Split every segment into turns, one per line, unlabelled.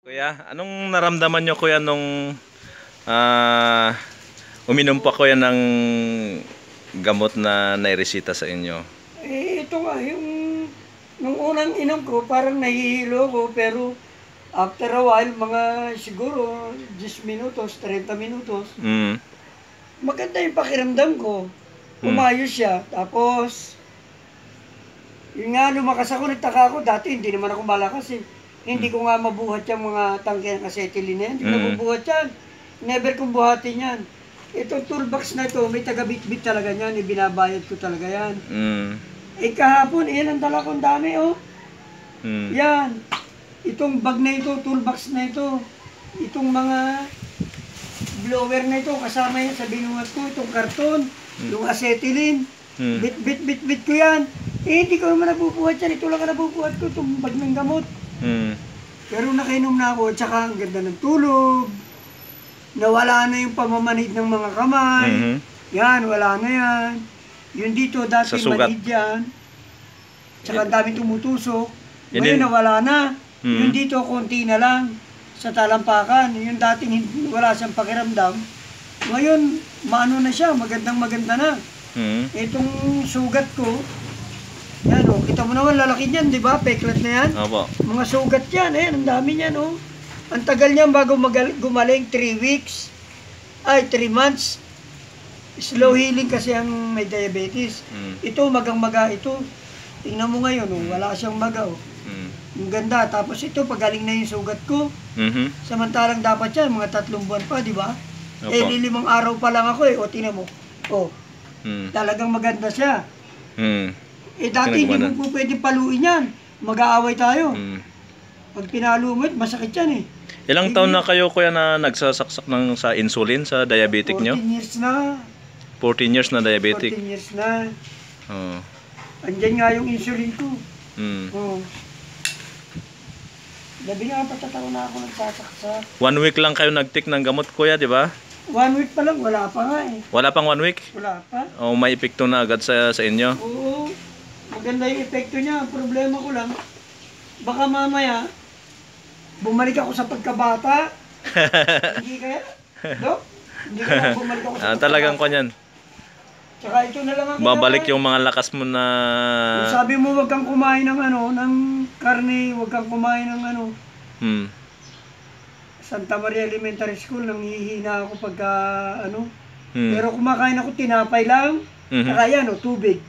Kuya, anong naramdaman nyo kuya nung uminom pa kuya ng gamot na nairesita sa inyo?
Ito nga, nung unang inom ko, parang nahihilo ko, pero after a while, mga siguro 10 minutos, 30 minutos,
Mm.
maganda yung pakiramdam ko. Umayos siya. Tapos, yun nga, lumakas ako, nagtaka ako. Dati, hindi naman ako malakas eh. Hindi ko nga mabuhat yung mga tangke ng acetylene na yan. Hindi nabubuhat yan. Never kong buhatin yan. Itong toolbox na ito, may taga-bit-bit talaga yan. Ibinabayad ko talaga yan.
Mm.
Kahapon, ang dala kong dami, oh.
Mm.
Yan. Itong bag na ito, toolbox na ito. Itong mga blower na ito, kasama yan sa binuhat ko. Itong karton, yung acetylene. Bit ko yan. Hindi ko naman nabubuhat yan. Ito lang ang nabubuhat ko, itong bag ng gamot.
Mm.
Pero nakainom na ako, tsaka ang ganda ng tulog. Nawala na yung pamamanhid ng mga kamay.
Mhm.
Yan, wala na yan. Yung dito, dati
Sa sugat.
manhid yan. Tsaka ang dami tumutusok.
Yan
Ngayon,
din.
nawala na.
Mhm.
Yung dito, konti na lang. Sa talampakan. Yung dating wala siyang pakiramdam. Ngayon, maano na siya, magandang-maganda na.
Mm.
Itong sugat ko, yan o, kita mo naman lalaki niyan, di ba? Peklat na yan.
Opo.
Mga sugat yan, ang dami niyan, oh. Ang tagal niyan bago gumaling, 3 weeks. Ay, 3 months. Slow healing kasi ang may diabetes.
Mm.
Ito, magang-maga ito. Tingnan mo ngayon, oh, wala siyang maga, oh.
Mm.
Ang ganda. Tapos ito, pagaling na yung sugat ko.
Mhm.
Samantalang dapat yan, mga 3 buwan pa, di ba?
Opo.
Lilimang araw pa lang ako, eh. O, tingnan mo. Oh,
Mm.
talagang maganda siya.
Mm.
Dati hindi
Pinagumana.
mo po pwede paluin yan. Mag-aaway tayo.
Mm.
Pag pinalo mo, masakit yan, eh.
Ilang taon na kayo kuya na nagsasaksak ng sa insulin sa diabetic
14
nyo?
years na.
14 years na
14
diabetic.
years na.
Oh.
Andyan nga yung insulin ko.
Mm.
Oh. Labi nga patataw na ako nagsasaksak.
1 week lang kayo nag-take ng gamot kuya, di ba?
1 week pa lang, wala pa nga eh.
Wala pang 1 week?
Wala pa.
O may epekto na agad sa inyo?
Oo. Maganda yung epekto niya. Ang problema ko lang, baka mamaya, bumalik ako sa pagkabata. Hindi kaya? Dok? Hindi kaya bumalik ako sa pagkabata.
Talagang kanyan.
Tsaka ito na lang ang
Babalik
kinain.
yung mga lakas mo na...
Kung sabi mo wag kang kumain ng ng karne, wag kang kumain ng
Hmm.
Santa Maria Elementary School, nanghihina ako pagka
Hmm.
Pero kumakain ako tinapay lang,
Mhm.
saka yan tubig.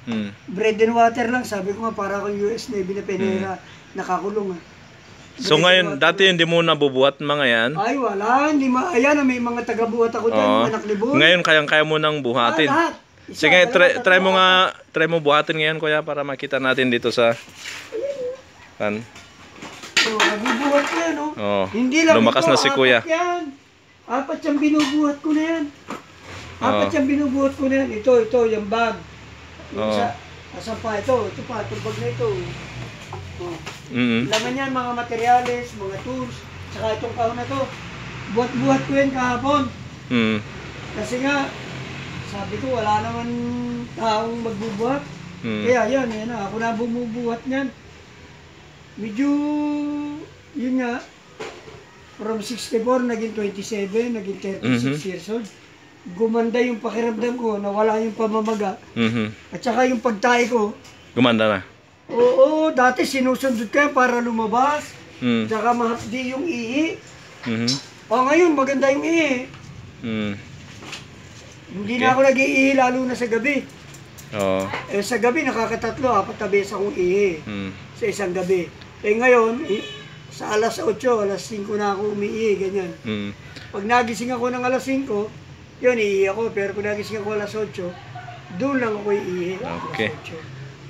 Hmm.
Bread and water lang, sabi ko nga para akong US Navy na penera, nakakulong
So
Bread and
ngayon,
water
dati hindi mo nabubuhat mga yan?
Ay wala, hindi ayan may mga taga-buhat ako dyan,
Oo.
mga naklibon.
Ngayon kayang-kaya mo nang buhatin.
Lahat. Isa,
Sige,
dalawa,
try
tatlo,
mo
apat.
nga, try mo buhatin ngayon kuya para makita natin dito sa... Kan?
So, nabubuhat ko yan,
Oo.
Hindi lang
Lumakas
ito,
na si kuya.
apat yan. Apat yung binubuhat ko na yan. Apat
Oo.
yung binubuhat ko na yan. Ito, yung bag. Yung
Oo.
isa, asan pa ito pa, itong bag na ito. Oh.
Mm.
Laman yan, mga materyales, mga tools, saka itong kahon na to. Buhat-buhat ko yan kahapon.
Mm.
Kasi nga, sabi ko, wala naman taong magbubuhat.
Mm.
Kaya yan na, ako na bumubuhat niyan. Medyo, yun nga, from 64, naging 27, naging 36 years old. Gumanda yung pakiramdam ko, nawala yung pamamaga.
Mhm.
At saka yung pagtae ko,
Gumanda na.
oo, dati sinusundot ko yan para lumabas.
Mm.
Tsaka mahapdi yung ihi.
Mhm.
O ngayon, maganda yung ihi.
Mm.
Hindi na ako nag-iihi, lalo na sa gabi.
Oo.
Sa gabi, nakakatatlo, 4 na beses akong ihi.
Mm.
Sa isang gabi. Ngayon, sa alas 8, alas 5 na ako umiihi, ganyan.
Mm.
Pag nagising ako ng alas 5, yun, iihi ako. Pero kung nagising ako alas 8, doon lang ako iihi.
Okay.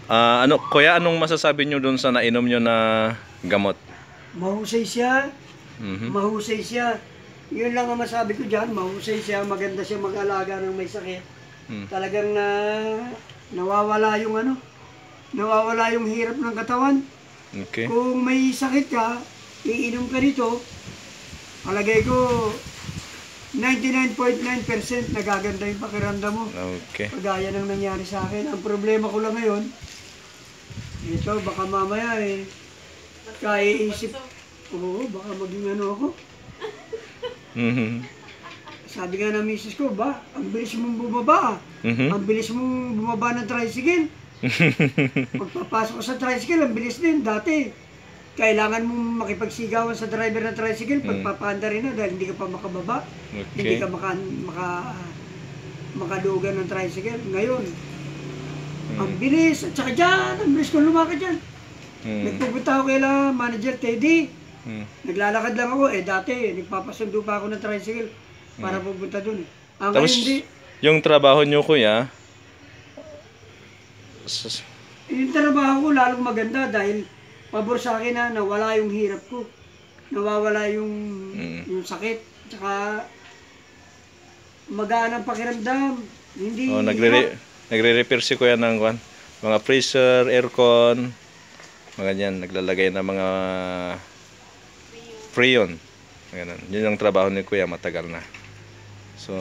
Alas 8.
Kuya, anong masasabi nyo dun sa nainom nyo na gamot?
Mahusay siya.
Mhm.
Mahusay siya. Yun lang ang masabi ko dyan. Mahusay siya. Maganda siya mag-alaga ng may sakit.
Mm.
Talagang nawawala yung nawawala yung hirap ng katawan.
Okay.
Kung may sakit ka, iinom ka nito, palagay ko 99.9% nagaganda yung pakiramdam mo.
Okay.
Kagaya ng nangyari sa akin. Ang problema ko lang ngayon, ito baka mamaya kaiisip Oo, baka maging ano ako.
Mhm.
Sabi nga ng misis ko, ba, ang bilis mong bumaba.
Mhm.
Ang bilis mong bumaba ng tricycle. Pagpapasok ko sa tricycle, ang bilis din. Dati, kailangan mong makipagsigawan sa driver ng tricycle. Pagpapanda rin na dahil hindi ka pa makababa. Hindi
Okay.
ka makalugan ng tricycle. Ngayon, ang bilis. At saka dyan, ang bilis kong lumakad dyan. Nagpupunta ako kay Manager Teddy. Naglalakad lang ako. Dati, nagpapasundo pa ako ng tricycle para pupunta dun. Ngayon
Tapos,
hindi.
yung trabaho nyo, kuya, s-
Yung trabaho ko lalong maganda dahil pabor sa akin na nawala yung hirap ko. Nawawala yung sakit. Tsaka magaan ang pakiramdam. Hindi
oh,
hirap.
nagre-repair si kuya ng mga freezer, aircon, mga ganyan, naglalagay ng mga freon. Ganun. Yun ang trabaho ni kuya, matagal na. So,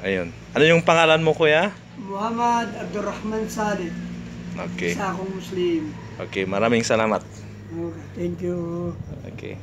ayun. Ano yung pangalan mo, kuya?
Muhammad Abdurrahman Saleh.
Okay.
Isa akong Muslim.
Okay, maraming salamat.
Okay, thank you.
Okay.